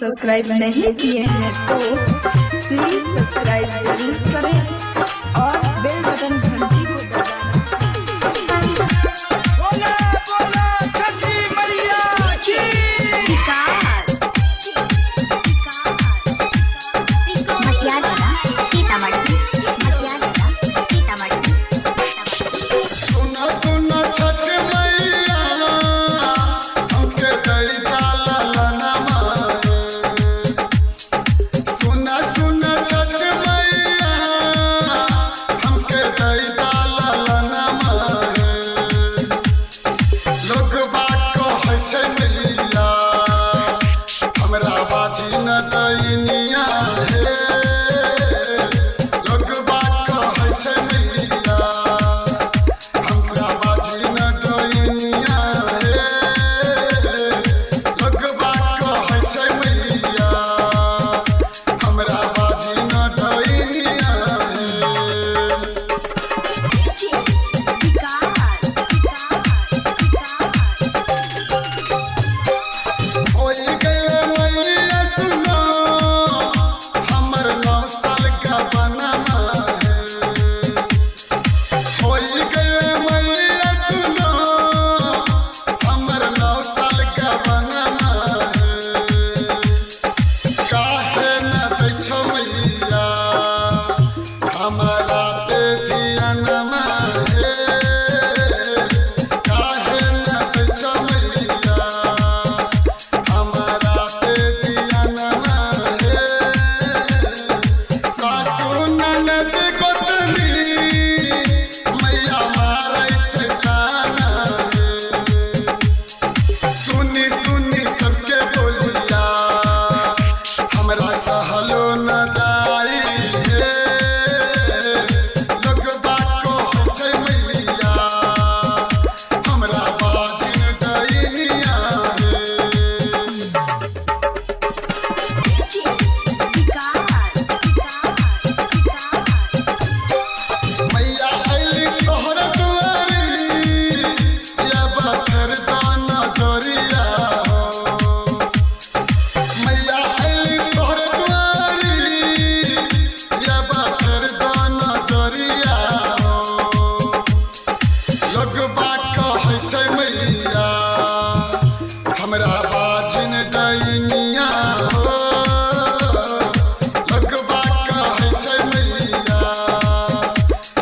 Subscribe नहीं किए हैं तो प्लीज सब्सक्राइब जरूर करें और बेल बटन घंटी को दबाना। बोला बोला छठी मैया की सुना सुना छठ मैया हमके दैता ललना मारे। सुना सुना छठ मैया हमके दैता ललना मारे। लोग बात कहै छै मैया हमरा बाजी न दैनिया हे। लोग बात कहै छै मैया हमरा बाजी न दैनिया हे। लोग बात कहै छै मैया हमरा बाजी न दैनिया हे। होई गए मैया सुनो हमर 9 साल का बनना है। होई गए मैया सुनो हमर 9 साल का बनना है। काहे न दै छौ मैया हमरा पे ध्यानमा हे। काहे न दै छौ मैया हमरा पे ध्यानमा हे। सासु ननद गोतनी मैया मारै छै ताना हे। सुनी सुनी सबके बोलिया हमरा सहलो न जाई हे। लोग बात कहै छै मैया हमरा बाजी न दैनिया हे। मैया अइली तोहर दुआरी या बखर दाना जोरिया हो। मैया अइली तोहर दुआरी या बखर दाना जोरिया हो। लोग बात कहै छै मैया हमरा बाजी न दैनिया हो। लोग बात कहै छै मैया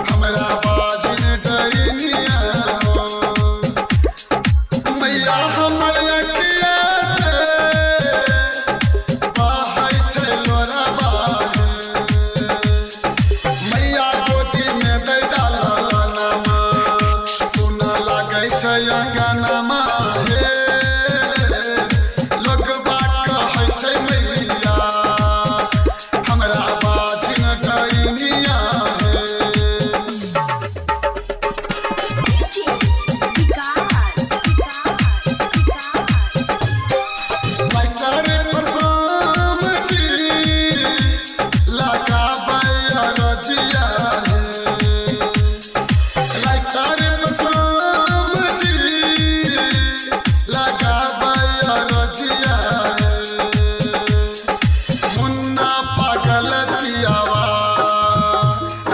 हमरा बाजी न दैनिया हो। मैया हमर अखिया से बहै छै लोरबा हे। मैया गोदी में दै ललनमा सुन लागै छै अंगनमा हे। लोग बात कहै छै मैया हमरा बाजी न दैनिया हे। लाइटर परसोम जी लगाबै रजिया हे। लाइटर परसोम जी लगाबै रजिया हे। मुन्ना पागल दियावा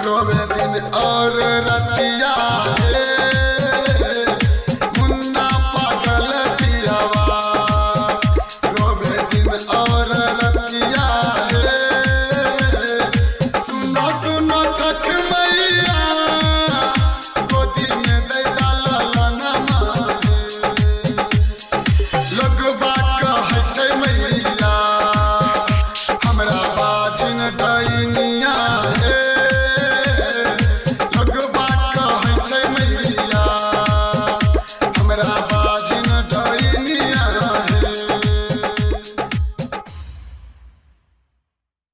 रोवे दिन और रतिया हे। मुन्ना पागल दियावा रोवे दिन और रतिया